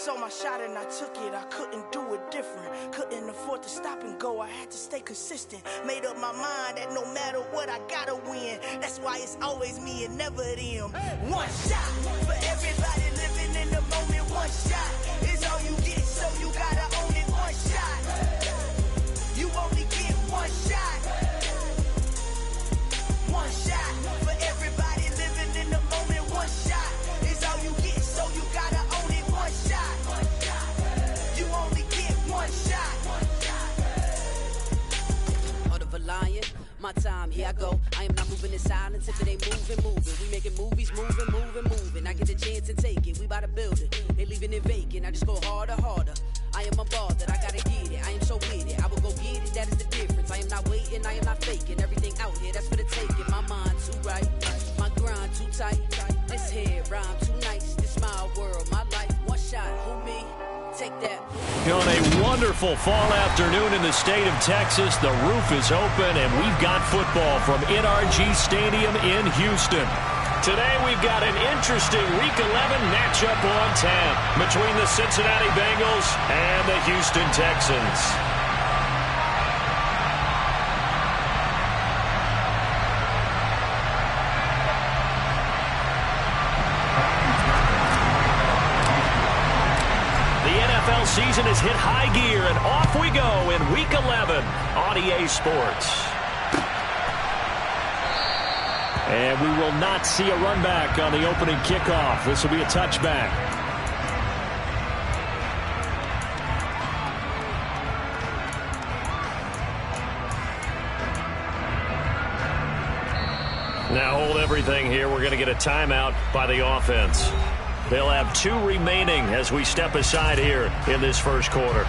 saw my shot and I took it. I couldn't do it different. Couldn't afford to stop and go. I had to stay consistent. Made up my mind that no matter what, I gotta win. That's why it's always me and never them. One shot for everybody living in the moment. One shot is all you get, so you gotta own it. One shot. You only get one shot. One shot for everybody living in the moment. One shot is all you get, so you gotta own it. One shot. You only get one shot. Heart of a lion, my time, here I go. I am not moving in silence if it ain't moving. We making movies, moving. I get a chance and take it. We bout to build it. They leaving it vacant. I just go harder. I am a ball that I gotta get it. I am so with it. I will go get it. That is the difference. I am not waiting. I am not faking. Everything out here, that's for the taking. My mind too right. My grind too tight. This head rhyme too nice. This my world, my life. One shot. Who me? Take that. On a wonderful fall afternoon in the state of Texas, the roof is open, and we've got football from NRG Stadium in Houston. Today we've got an interesting Week 11 matchup on tap between the Cincinnati Bengals and the Houston Texans. Season has hit high gear, and off we go in Week 11 on EA Sports. And we will not see a run back on the opening kickoff. This will be a touchback. Now hold everything here. We're going to get a timeout by the offense. They'll have 2 remaining as we step aside here in this first quarter.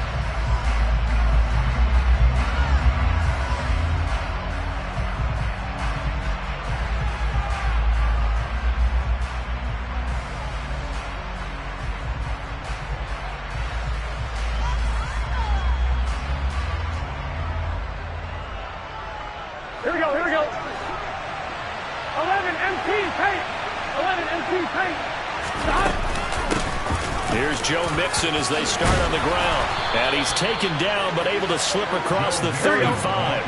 Here we go. 11 MP paint. 11 MP paint. Here's Joe Mixon as they start on the ground. And he's taken down but able to slip across the 35.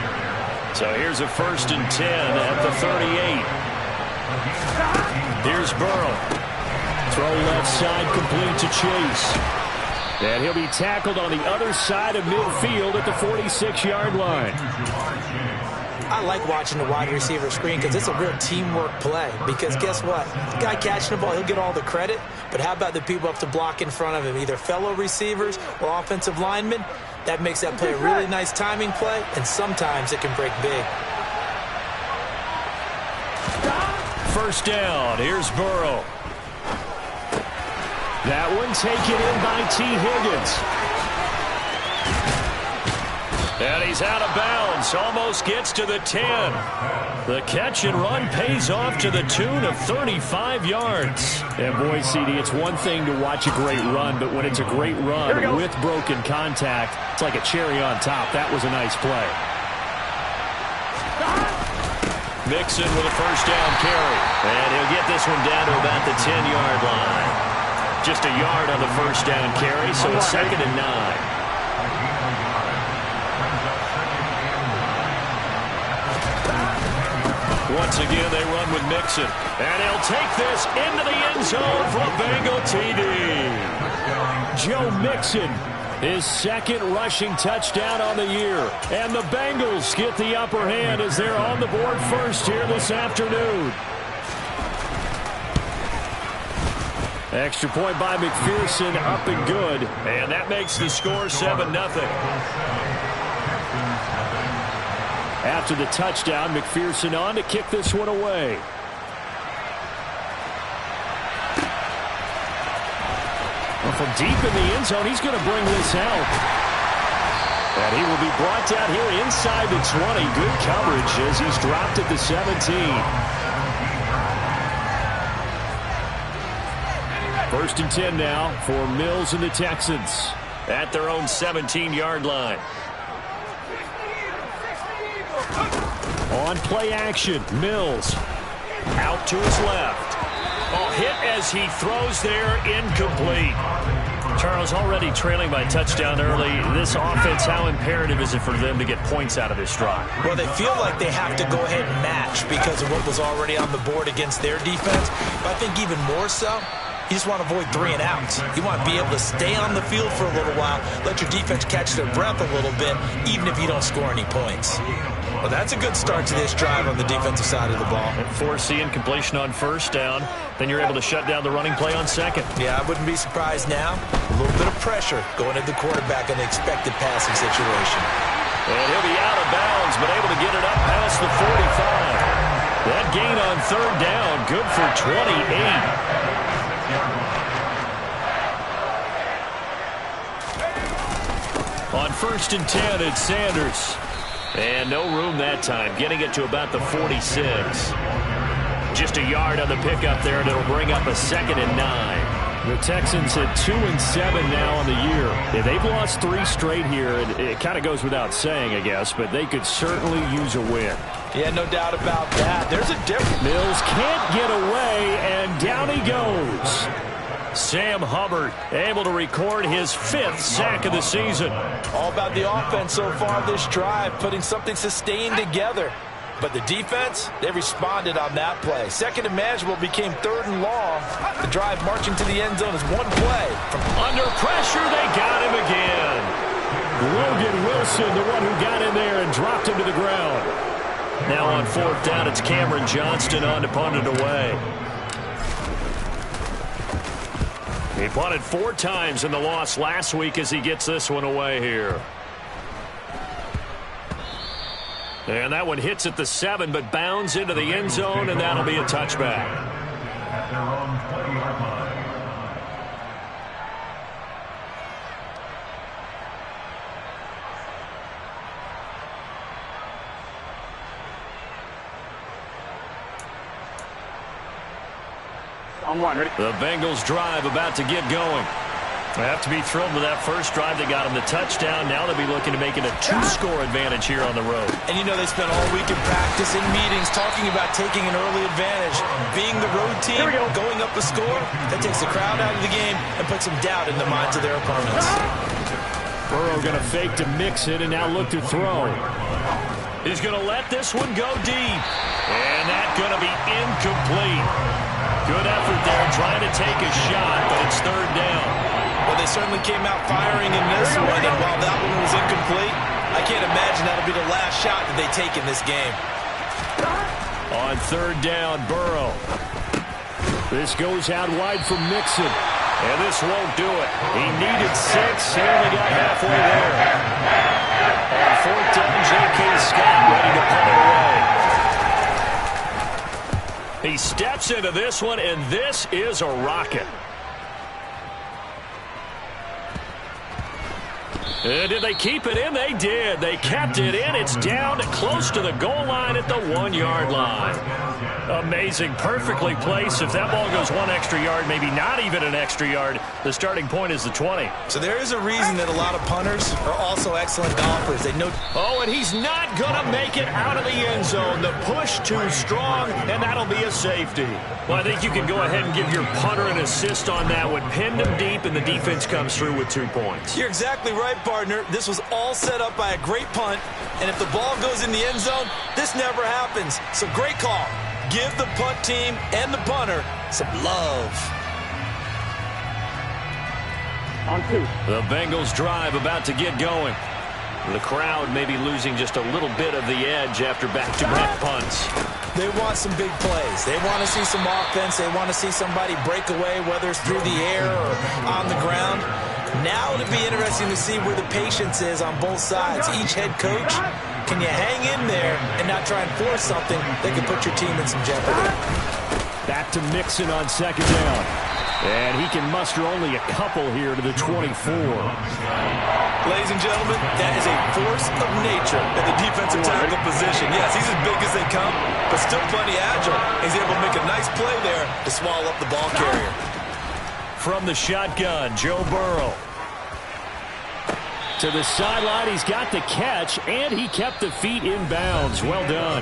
So here's a 1st and 10 at the 38. Here's Burrow. Throw left side complete to Chase. And he'll be tackled on the other side of midfield at the 46-yard line. I like watching the wide receiver screen because it's a real teamwork play. Because guess what? The guy catching the ball, he'll get all the credit. But how about the people up to block in front of him, either fellow receivers or offensive linemen? That makes that play a really nice timing play, and sometimes it can break big. First down. Here's Burrow. That one taken in by T. Higgins. And he's out of bounds. Almost gets to the 10. The catch and run pays off to the tune of 35 yards. And boy, CD, it's one thing to watch a great run, but when it's a great run with broken contact, it's like a cherry on top. That was a nice play. Mixon with a first down carry. And he'll get this one down to about the 10-yard line. Just a yard on the first down carry, so it's 2nd and 9. Once again, they run with Mixon. And he'll take this into the end zone for a Bengal TD. Joe Mixon, his 2nd rushing touchdown on the year. And the Bengals get the upper hand as they're on the board first here this afternoon. Extra point by McPherson, up and good. And that makes the score 7-0. After the touchdown, McPherson on to kick this one away. Well, from deep in the end zone, he's going to bring this out. And he will be brought down here inside the 20. Good coverage as he's dropped at the 17. 1st and 10 now for Mills and the Texans at their own 17-yard line. On play action, Mills out to his left. Oh, hit as he throws there, incomplete. Charles, already trailing by touchdown early. This offense, how imperative is it for them to get points out of this drive? Well, they feel like they have to go ahead and match because of what was already on the board against their defense. But I think even more so, you just want to avoid 3 and outs. You want to be able to stay on the field for a little while, let your defense catch their breath a little bit, even if you don't score any points. Well, that's a good start to this drive on the defensive side of the ball. Force the incompletion on first down. Then you're able to shut down the running play on second. Yeah, I wouldn't be surprised now. A little bit of pressure going at the quarterback in the expected passing situation. And he'll be out of bounds, but able to get it up past the 45. That gain on third down, good for 28. On 1st and 10, it's Sanders. And no room that time, getting it to about the 46. Just a yard on the pickup there, and it'll bring up a 2nd and 9. The Texans at 2-7 now on the year. Yeah, they've lost 3 straight here. It kind of goes without saying, I guess, but they could certainly use a win. Yeah, no doubt about that. There's a difference. Mills can't get away, and down he goes. Sam Hubbard able to record his 5th sack of the season. All about the offense so far this drive, putting something sustained together. But the defense, they responded on that play. 2nd and manageable became 3rd and long. The drive marching to the end zone is one play. From under pressure, they got him again. Logan Wilson, the one who got in there and dropped him to the ground. Now on 4th down, it's Cameron Johnston on to punt it away. He punted 4 times in the loss last week as he gets this one away here. And that one hits at the 7, but bounds into the end zone, and that'll be a touchback. On 1, ready? The Bengals drive about to get going. They have to be thrilled with that first drive. They got them the touchdown. Now they'll be looking to make it a 2-score advantage here on the road. And you know they spent all week in practice, in meetings, talking about taking an early advantage. Being the road team, going up a score, that takes the crowd out of the game and puts some doubt in the minds of their opponents. Burrow going to fake to mix it and now look to throw. He's going to let this one go deep. And that's going to be incomplete. Good effort there, trying to take a shot, but it's 3rd down. Well, they certainly came out firing in this one, and while that one was incomplete, I can't imagine that'll be the last shot that they take in this game. On 3rd down, Burrow. This goes out wide for Mixon, and this won't do it. He needed 6, he only got halfway there. On 4th down, J.K. Scott ready to punt it away. He steps into this one, and this is a rocket. Did they keep it in? They did. They kept it in. It's down close to the goal line at the 1-yard line. Amazing. Perfectly placed. If that ball goes 1 extra yard, maybe not even an extra yard, the starting point is the 20. So there is a reason that a lot of punters are also excellent golfers. They know. Oh, and he's not going to make it out of the end zone. The push too strong, and that'll be a safety. Well, I think you can go ahead and give your punter an assist on that one. Pinned him deep, and the defense comes through with 2 points. You're exactly right, partner. This was all set up by a great punt, and if the ball goes in the end zone, this never happens. So great call. Give the punt team and the punter some love. On 2. The Bengals drive about to get going. The crowd may be losing just a little bit of the edge after back-to-back punts. They want some big plays. They want to see some offense. They want to see somebody break away, whether it's through the air or on the ground. Now it'll be interesting to see where the patience is on both sides. Each head coach, can you hang in there and not try and force something that can put your team in some jeopardy? Back to Mixon on 2nd down. And he can muster only a couple here to the 24. Ladies and gentlemen, that is a force of nature at the defensive tackle position. Yes, he's as big as they come, but still plenty agile. He's able to make a nice play there to swallow up the ball carrier. From the shotgun, Joe Burrow. To the sideline, he's got the catch, and he kept the feet in bounds. Well done.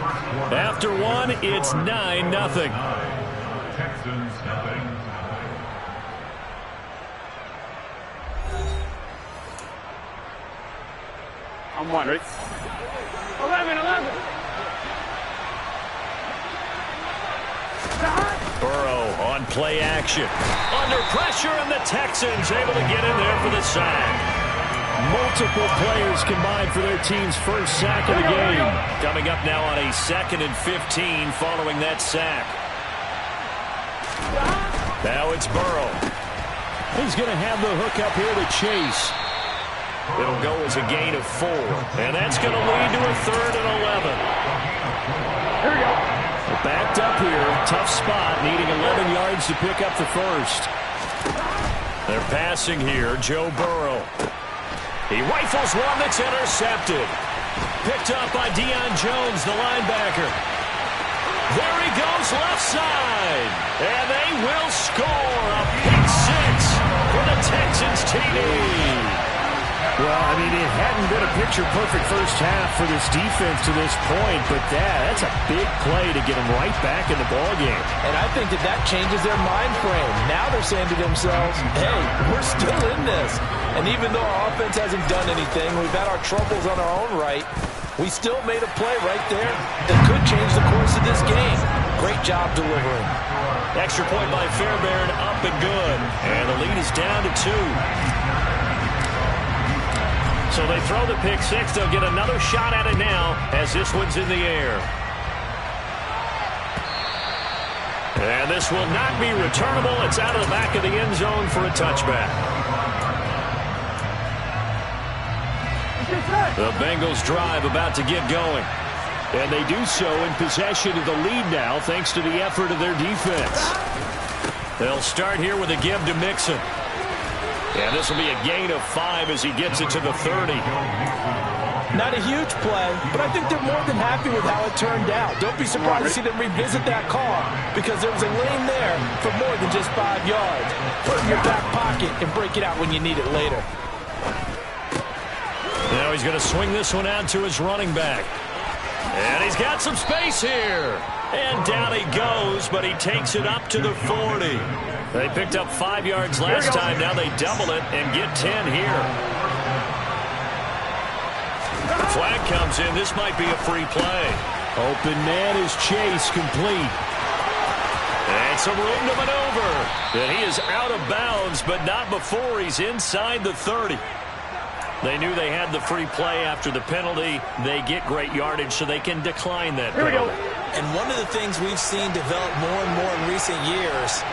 After one, it's 9-0. I'm one. Ready? 11. Burrow on play action. Under pressure, and the Texans able to get in there for the sack. Multiple players combined for their team's first sack of the game. Coming up now on a 2nd and 15 following that sack. Now it's Burrow. He's going to have the hook up here to Chase. It'll go as a gain of 4. And that's going to lead to a 3rd and 11. Here we go. Backed up here. Tough spot. Needing 11 yards to pick up the first. They're passing here. Joe Burrow. He rifles one that's intercepted. Picked up by Deion Jones, the linebacker. There he goes, left side. And they will score a pick 6 for the Texans TD. Well, I mean, it hadn't been a picture-perfect first half for this defense to this point, but that's a big play to get them right back in the ballgame. And I think that changes their mind frame. Now they're saying to themselves, hey, we're still in this. And even though our offense hasn't done anything, we've had our troubles on our own right, we still made a play right there that could change the course of this game. Great job delivering. Extra point by Fairbairn, up and good. And the lead is down to 2. So they throw the pick 6. They'll get another shot at it now as this one's in the air. And this will not be returnable. It's out of the back of the end zone for a touchback. The Bengals drive about to get going. And they do so in possession of the lead now thanks to the effort of their defense. They'll start here with a give to Mixon. And this will be a gain of 5 as he gets it to the 30. Not a huge play, but I think they're more than happy with how it turned out. Don't be surprised to see them revisit that call because there was a lane there for more than just 5 yards. Put it in your back pocket and break it out when you need it later. Now he's going to swing this one out to his running back. And he's got some space here. And down he goes, but he takes it up to the 40. They picked up 5 yards last time. Now they double it and get 10 here. Flag comes in. This might be a free play. Open man is Chase, complete. And some room to maneuver. And he is out of bounds, but not before he's inside the 30. They knew they had the free play after the penalty. They get great yardage, so they can decline that penalty. And one of the things we've seen develop more and more in recent years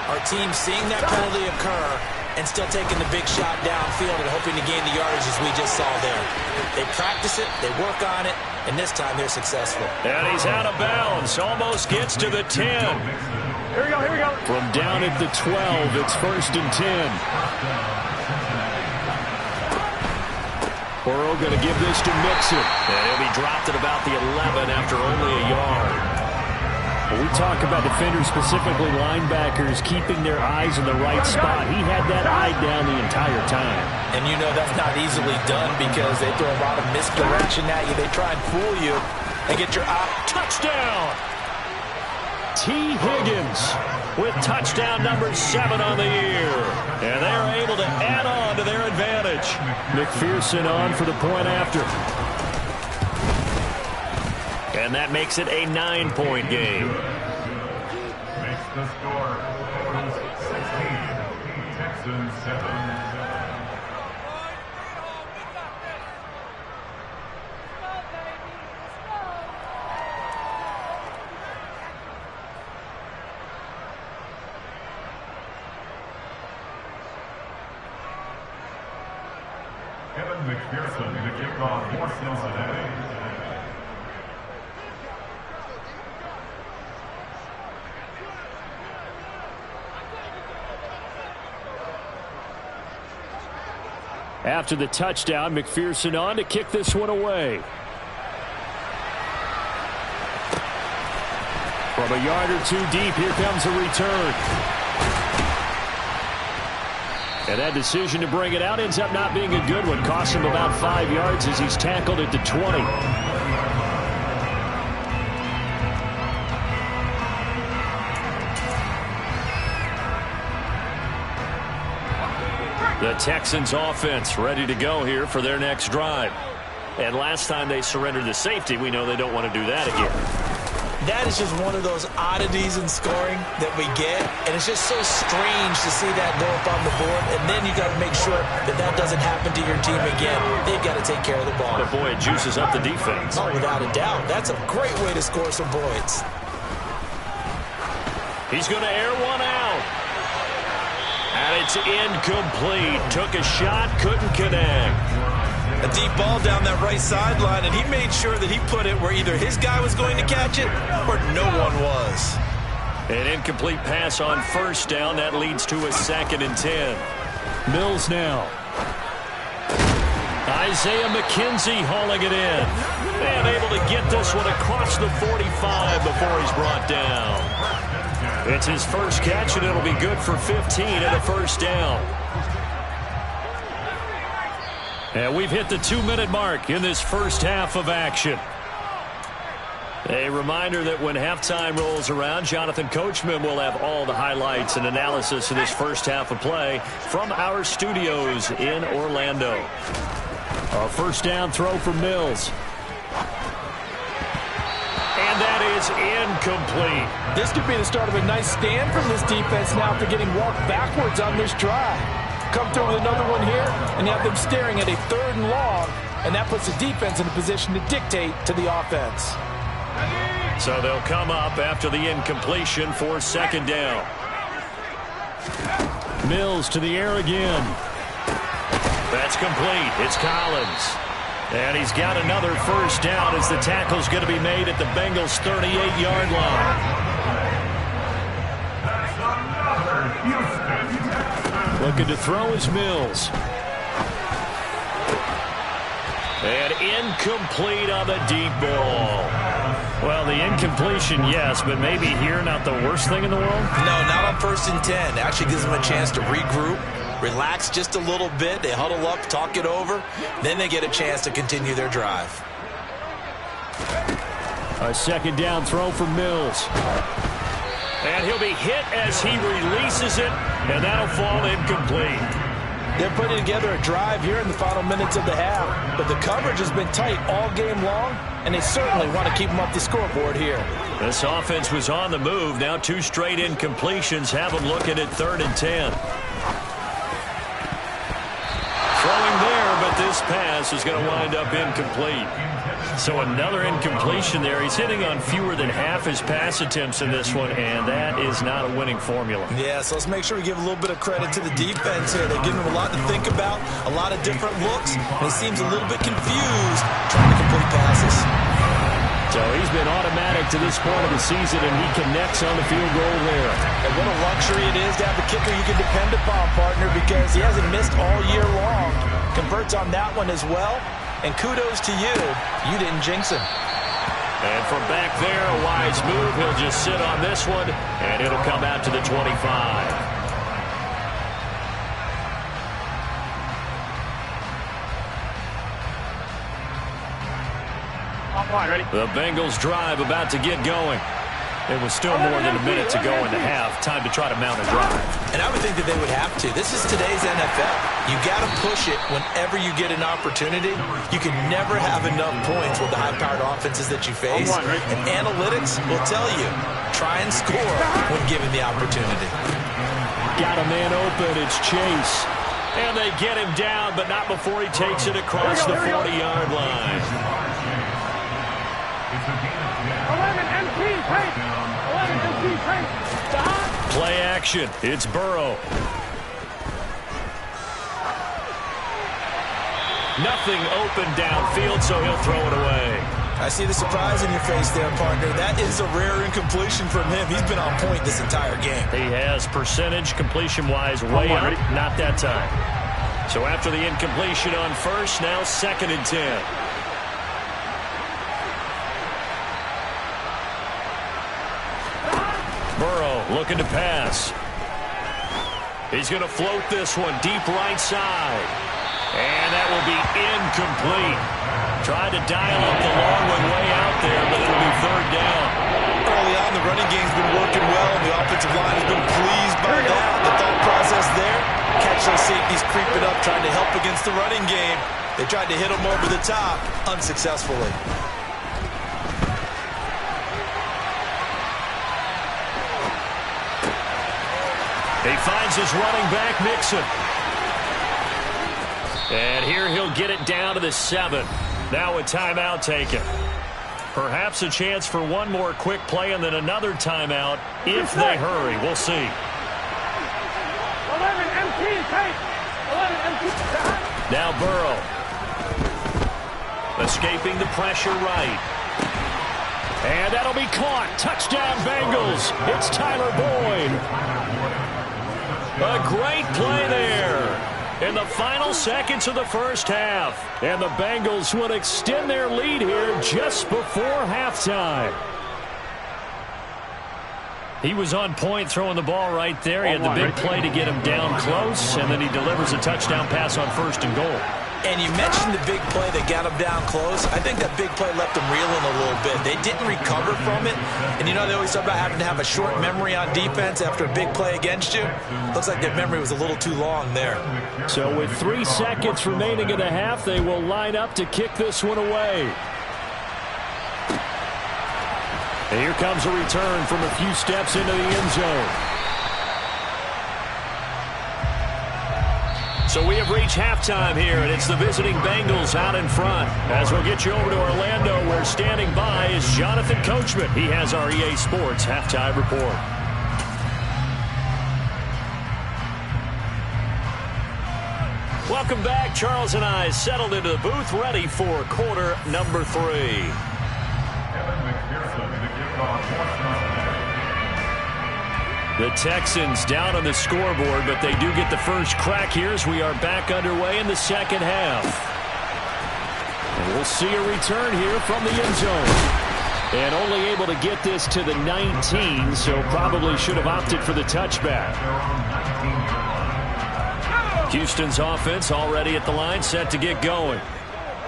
are teams seeing that penalty occur and still taking the big shot downfield and hoping to gain the yardage as we just saw there. They practice it, they work on it, and this time they're successful. And he's out of bounds. Almost gets to the 10. Here we go. From down at the 12, it's 1st and 10. Burrow going to give this to Mixon. And he'll be dropped at about the 11 after only a yard. When we talk about defenders, specifically linebackers, keeping their eyes in the right spot. He had that eye down the entire time. And you know that's not easily done because they throw a lot of misdirection at you. They try and fool you and get your eye. Touchdown! T. Higgins with touchdown number 7 on the year. And they're able to add on to their advantage. McPherson on for the point after. And that makes it a 9-point game. Makes the score 16, Texans 7. Kevin McPherson to kick off for Cincinnati. After the touchdown, McPherson on to kick this one away. From a yard or 2 deep, here comes a return. And that decision to bring it out ends up not being a good one. Costs him about 5 yards as he's tackled at the 20. The Texans offense ready to go here for their next drive. And last time they surrendered the safety, we know they don't want to do that again. That is just one of those oddities in scoring that we get, and it's just so strange to see that go up on the board, and then you got to make sure that that doesn't happen to your team again. They've got to take care of the ball. But boy, it juices up the defense. Oh, without a doubt. That's a great way to score some points. He's going to air one out. And it's incomplete. Took a shot, couldn't connect. A deep ball down that right sideline, and he made sure that he put it where either his guy was going to catch it or no one was. An incomplete pass on first down. That leads to a 2nd and 10. Mills now. Isaiah McKenzie hauling it in. And able to get this one across the 45 before he's brought down. It's his first catch, and it'll be good for 15 and a first down. And we've hit the 2-minute mark in this first half of action. A reminder that when halftime rolls around, Jonathan Coachman will have all the highlights and analysis of this first half of play from our studios in Orlando. A first down throw for Mills. And that is incomplete. This could be the start of a nice stand from this defense now after getting walked backwards on this drive. Come through with another one here, and you have them staring at a 3rd and long, and that puts the defense in a position to dictate to the offense. So they'll come up after the incompletion for 2nd down. Mills to the air again. That's complete. It's Collins. And he's got another first down as the tackle's going to be made at the Bengals' 38-yard line. Looking to throw is Mills. And incomplete on the deep ball. Well, the incompletion, yes, but maybe here not the worst thing in the world? No, not on 1st and 10. Actually gives them a chance to regroup, relax just a little bit. They huddle up, talk it over. Then they get a chance to continue their drive. A 2nd down throw for Mills. And he'll be hit as he releases it, and that'll fall incomplete. They're putting together a drive here in the final minutes of the half, but the coverage has been tight all game long, and they certainly want to keep them up the scoreboard here. This offense was on the move. Now 2 straight incompletions have them looking at 3rd and 10. Throwing there, but this pass is going to wind up incomplete. So another incompletion there. He's hitting on fewer than half his pass attempts in this one, and that is not a winning formula. Yeah, so let's make sure we give a little bit of credit to the defense here. They're giving him a lot to think about, a lot of different looks, and he seems a little bit confused trying to complete passes. So he's been automatic to this point of the season, and he connects on the field goal there. And what a luxury it is to have a kicker you can depend upon, partner, because he hasn't missed all year long. Converts on that one as well. And kudos to you. You didn't jinx him. And from back there, a wise move. He'll just sit on this one, and it'll come out to the 25. Ready? The Bengals drive about to get going. It was still more than a minute to go in the half. Time to try to mount a drive. And I would think that they would have to. This is today's NFL. You got to push it whenever you get an opportunity. You can never have enough points with the high-powered offenses that you face. And analytics will tell you, try and score when given the opportunity. Got a man open. It's Chase. And they get him down, but not before he takes it across the 40-yard line. 11 MP paint. 11 MP paint. Play action. It's Burrow. Nothing open downfield, so he'll throw it away. I see the surprise in your face there, partner. That is a rare incompletion from him. He's been on point this entire game. He has percentage completion-wise way up. Not that time. So after the incompletion on first, now 2nd and 10. Burrow looking to pass. He's going to float this one deep right side. And that will be incomplete. Tried to dial up the long one way out there, but it'll be 3rd down. Early down. The running game's been working well, and the offensive line has been pleased by that. The thought process there, catch those safeties creeping up, trying to help against the running game. They tried to hit them over the top, unsuccessfully. He finds his running back, Mixon. And here he'll get it down to the 7. Now a timeout taken. Perhaps a chance for one more quick play and then another timeout if they hurry. We'll see. 11 empty, take. 11 empty. Now Burrow. Escaping the pressure right. And that'll be caught. Touchdown Bengals. It's Tyler Boyd. A great play there in the final seconds of the first half. And the Bengals would extend their lead here just before halftime. He was on point throwing the ball right there. He had the big play to get him down close, and then he delivers a touchdown pass on 1st and goal. And you mentioned the big play that got him down close. I think that big play left him reeling a little bit. They didn't recover from it. And you know they always talk about having to have a short memory on defense after a big play against you. Looks like their memory was a little too long there. So with 3 seconds remaining in the half, they will line up to kick this one away. And here comes a return from a few steps into the end zone. So we have reached halftime here, and it's the visiting Bengals out in front. As we'll get you over to Orlando, where standing by is Jonathan Coachman. He has our EA Sports halftime report. Welcome back. Charles and I settled into the booth, ready for quarter number 3. The Texans down on the scoreboard, but they do get the first crack here as we are back underway in the second half. And we'll see a return here from the end zone. And only able to get this to the 19, so probably should have opted for the touchback. Houston's offense already at the line, set to get going.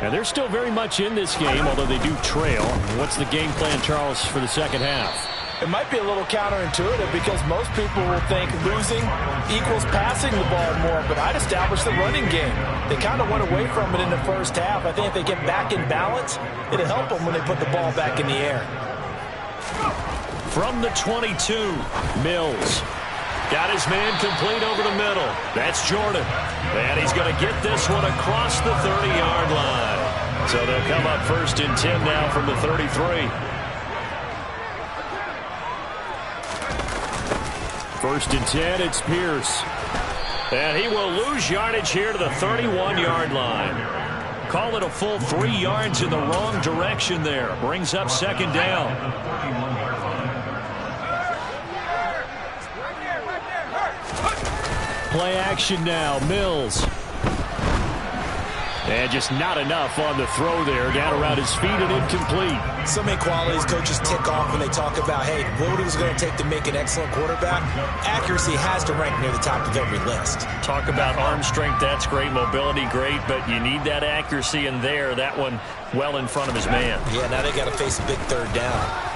And they're still very much in this game, although they do trail. What's the game plan, Charles, for the second half? It might be a little counterintuitive because most people will think losing equals passing the ball more, but I'd establish the running game. They kind of went away from it in the first half. I think if they get back in balance, it'll help them when they put the ball back in the air. From the 22, Mills. Got his man complete over the middle. That's Jordan. And he's going to get this one across the 30-yard line. So they'll come up 1st and 10 now from the 33. 1st and 10, it's Pierce. And he will lose yardage here to the 31-yard line. Call it a full 3 yards in the wrong direction there. Brings up 2nd down. Play action now, Mills. And just not enough on the throw there. Down around his feet and incomplete. So many qualities coaches tick off when they talk about, hey, what it was going to take to make an excellent quarterback. Accuracy has to rank near the top of every list. Talk about arm strength, that's great. Mobility, great. But you need that accuracy in there. That one well in front of his man. Yeah, now they got to face a big 3rd down.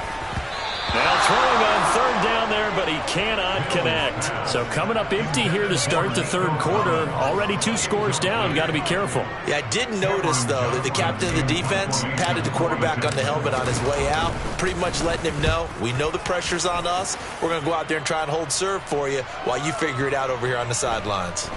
Now throwing on 3rd down there, but he cannot connect. So coming up empty here to start the 3rd quarter. Already 2 scores down. Got to be careful. Yeah, I did notice, though, that the captain of the defense patted the quarterback on the helmet on his way out, pretty much letting him know, we know the pressure's on us. We're going to go out there and try and hold serve for you while you figure it out over here on the sidelines.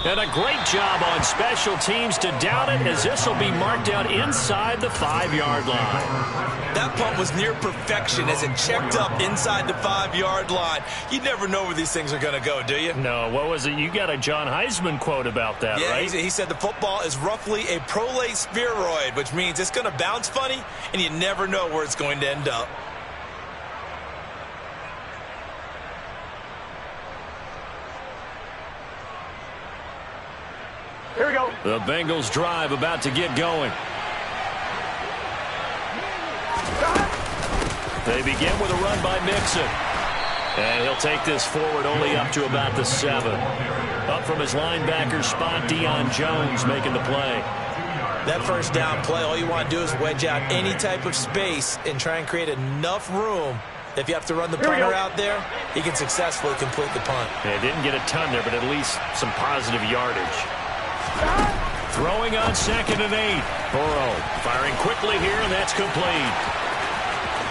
And a great job on special teams to down it, as this will be marked out inside the 5-yard line. That punt was near perfection as it checked up inside the 5-yard line. You never know where these things are going to go, do you? No, what was it? You got a John Heisman quote about that, yeah, right? He said the football is roughly a prolate spheroid, which means it's going to bounce funny, and you never know where it's going to end up. Here we go. The Bengals drive about to get going. They begin with a run by Mixon. And he'll take this forward only up to about the 7. Up from his linebacker spot, Deion Jones making the play. That 1st down play, all you want to do is wedge out any type of space and try and create enough room If you have to run the punter out there, he can successfully complete the punt. Yeah, didn't get a ton there, but at least some positive yardage. Throwing on 2nd and 8. Burrow firing quickly here, and that's complete.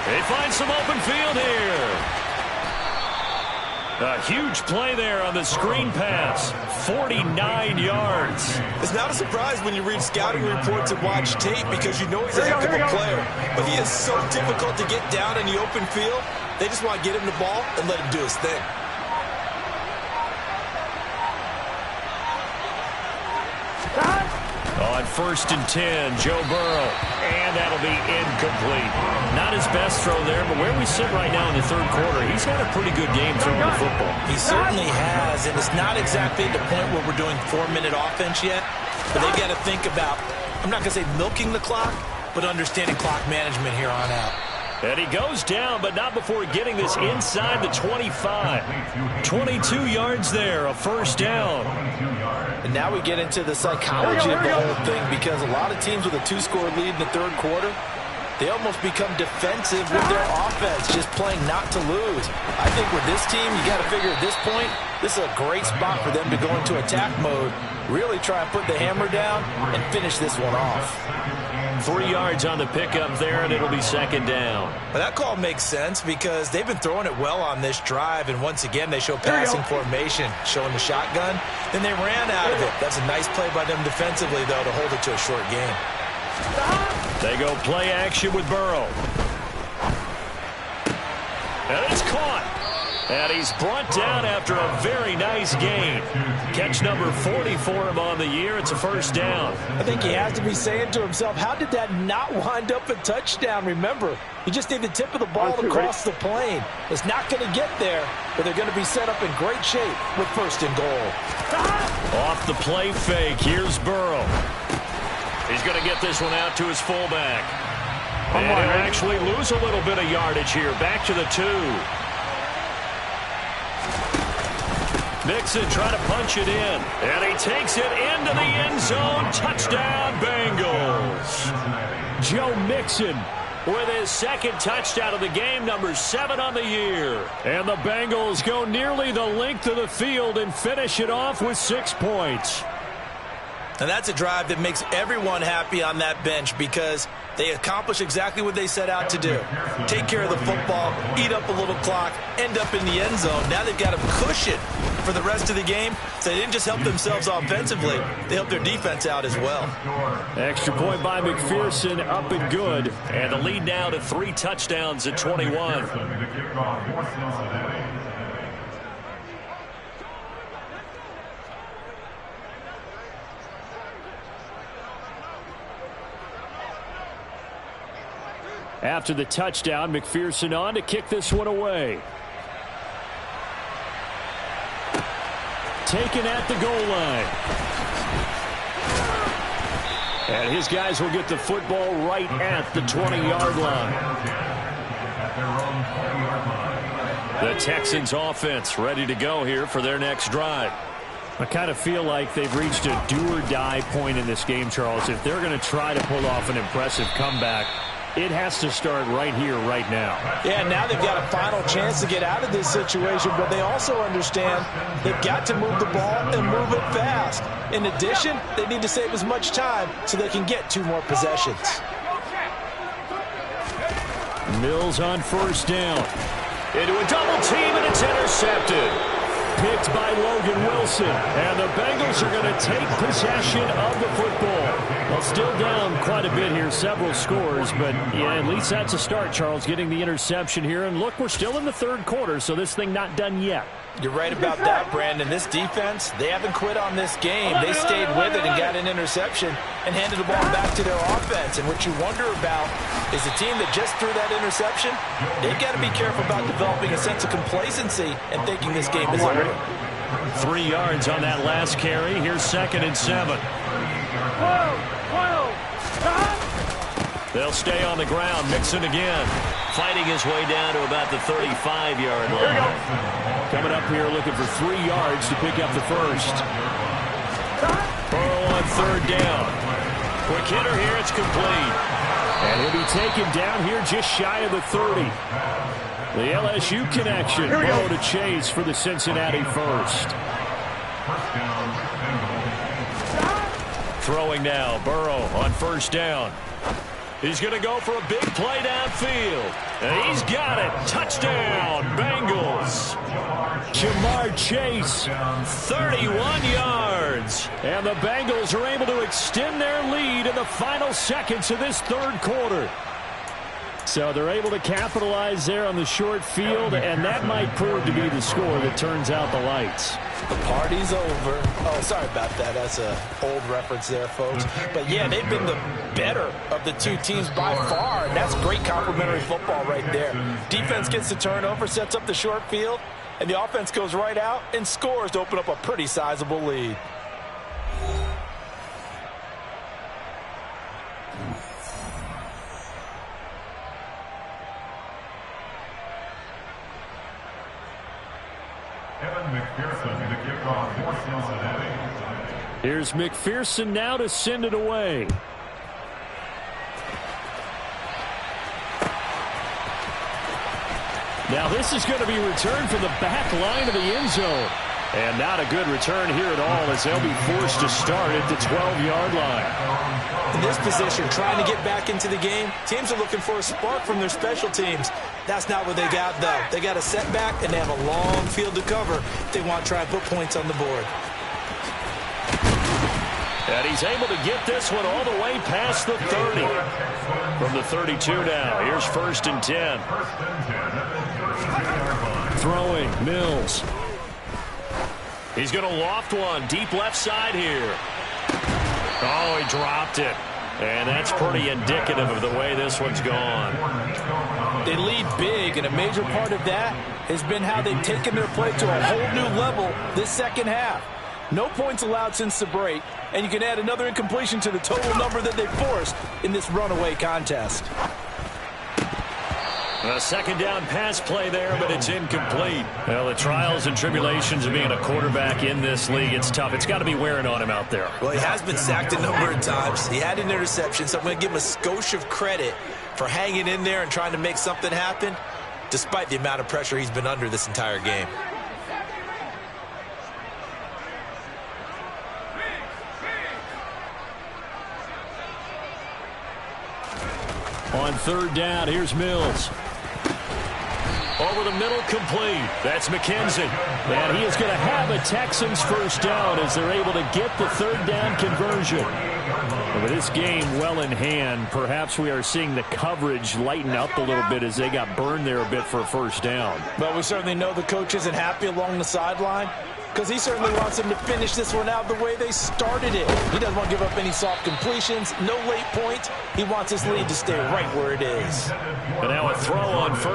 They find some open field here. A huge play there on the screen pass. 49 yards. It's not a surprise when you read scouting reports and watch tape because you know he's a heck of a player. But he is so difficult to get down in the open field. They just want to get him the ball and let him do his thing. On 1st and 10, Joe Burrow. And that'll be incomplete. Not his best throw there, but where we sit right now in the 3rd quarter, he's had a pretty good game throwing the football. He certainly has, and it's not exactly the point where we're doing 4-minute offense yet, but they've got to think about, I'm not going to say milking the clock, but understanding clock management here on out. And he goes down, but not before getting this inside the 25. 22 yards there, a 1st down. And now we get into the psychology of the whole thing, because a lot of teams with a 2-score lead in the 3rd quarter, they almost become defensive with their offense, just playing not to lose. I think with this team, you got to figure at this point, this is a great spot for them to go into attack mode, really try and put the hammer down and finish this one off. 3 yards on the pickup there, and it'll be 2nd down. Well, that call makes sense because they've been throwing it well on this drive, and once again, they show passing formation, showing the shotgun. Then they ran out of it. That's a nice play by them defensively, though, to hold it to a short game. They go play action with Burrow. And it's caught. And he's brought down after a very nice gain. Catch number 40 for him on the year. It's a 1st down. I think he has to be saying to himself, how did that not wind up a touchdown? Remember, he just need the tip of the ball to cross the plane. It's not going to get there, but they're going to be set up in great shape with 1st and goal. Off the play fake, here's Burrow. He's going to get this one out to his fullback. And he'll actually lose a little bit of yardage here. Back to the 2. Mixon trying to punch it in. And he takes it into the end zone. Touchdown, Bengals. Joe Mixon with his 2nd touchdown of the game, number 7 on the year. And the Bengals go nearly the length of the field and finish it off with 6 points. And that's a drive that makes everyone happy on that bench because they accomplish exactly what they set out to do. Take care of the football, eat up a little clock, end up in the end zone. Now they've got a cushion for the rest of the game. So they didn't just help themselves offensively, they helped their defense out as well. Extra point by McPherson, up and good. And the lead now to 3 touchdowns at 21. After the touchdown, McPherson on to kick this one away. Taken at the goal line. And his guys will get the football right at the 20-yard line. The Texans offense ready to go here for their next drive. I kind of feel like they've reached a do-or-die point in this game, Charles. If they're going to try to pull off an impressive comeback, it has to start right here, right now. Yeah, now they've got a final chance to get out of this situation, but they also understand they've got to move the ball and move it fast. In addition, they need to save as much time so they can get 2 more possessions. Mills on 1st down. Into a double team, and it's intercepted. Picked by Logan Wilson. And the Bengals are going to take possession of the football. Well, still down quite a bit here, several scores, but yeah, at least that's a start, Charles, getting the interception here. And look, we're still in the 3rd quarter, so this thing not done yet. You're right about that, Brandon. This defense, they haven't quit on this game. They stayed with it and got an interception and handed the ball back to their offense. And what you wonder about is the team that just threw that interception, they've got to be careful about developing a sense of complacency and thinking this game is over. 3 yards on that last carry. Here's 2nd and 7. They'll stay on the ground. Mixon again. Fighting his way down to about the 35-yard line. Coming up here looking for 3 yards to pick up the 1st. Burrow on 3rd down. Quick hitter here. It's complete. And he'll be taken down here just shy of the 30. The LSU connection. Burrow to Chase for the Cincinnati first. Throwing now, Burrow on first down. He's going to go for a big play downfield. And he's got it. Touchdown, Bengals. Jamar Chase, 31 yards. And the Bengals are able to extend their lead in the final seconds of this third quarter. So they're able to capitalize there on the short field, and that might prove to be the score that turns out the lights. The party's over. Oh, sorry about that. That's an old reference there, folks. But, yeah, they've been the better of the two teams by far, and that's great complimentary football right there. Defense gets the turnover, sets up the short field, and the offense goes right out and scores to open up a pretty sizable lead. McPherson, the kickoff for Cincinnati. Here's McPherson now to send it away. Now this is going to be returned from the back line of the end zone. And not a good return here at all as they'll be forced to start at the 12-yard line. In this position, trying to get back into the game, teams are looking for a spark from their special teams. That's not what they got, though. They got a setback, and they have a long field to cover if they want to try and put points on the board. And he's able to get this one all the way past the 30. From the 32 now, here's 1st and 10. Throwing, Mills. He's going to loft one deep left side here. Oh, he dropped it. And that's pretty indicative of the way this one's gone. They lead big, and a major part of that has been how they've taken their play to a whole new level this second half. No points allowed since the break, and you can add another incompletion to the total number that they forced in this runaway contest. A second down pass play there, but it's incomplete. Well, the trials and tribulations of being a quarterback in this league, it's tough. It's got to be wearing on him out there. Well, he has been sacked a number of times. He had an interception, so I'm going to give him a skosh of credit for hanging in there and trying to make something happen, despite the amount of pressure he's been under this entire game. On third down, here's Mills. Over the middle, complete. That's McKenzie. And he is going to have a Texans first down as they're able to get the third down conversion. And with this game well in hand, perhaps we are seeing the coverage lighten up a little bit as they got burned there a bit for a first down. But we certainly know the coach isn't happy along the sideline, because he certainly wants them to finish this one out the way they started it. He doesn't want to give up any soft completions, no late points. He wants his lead to stay right where it is. And now a throw on first.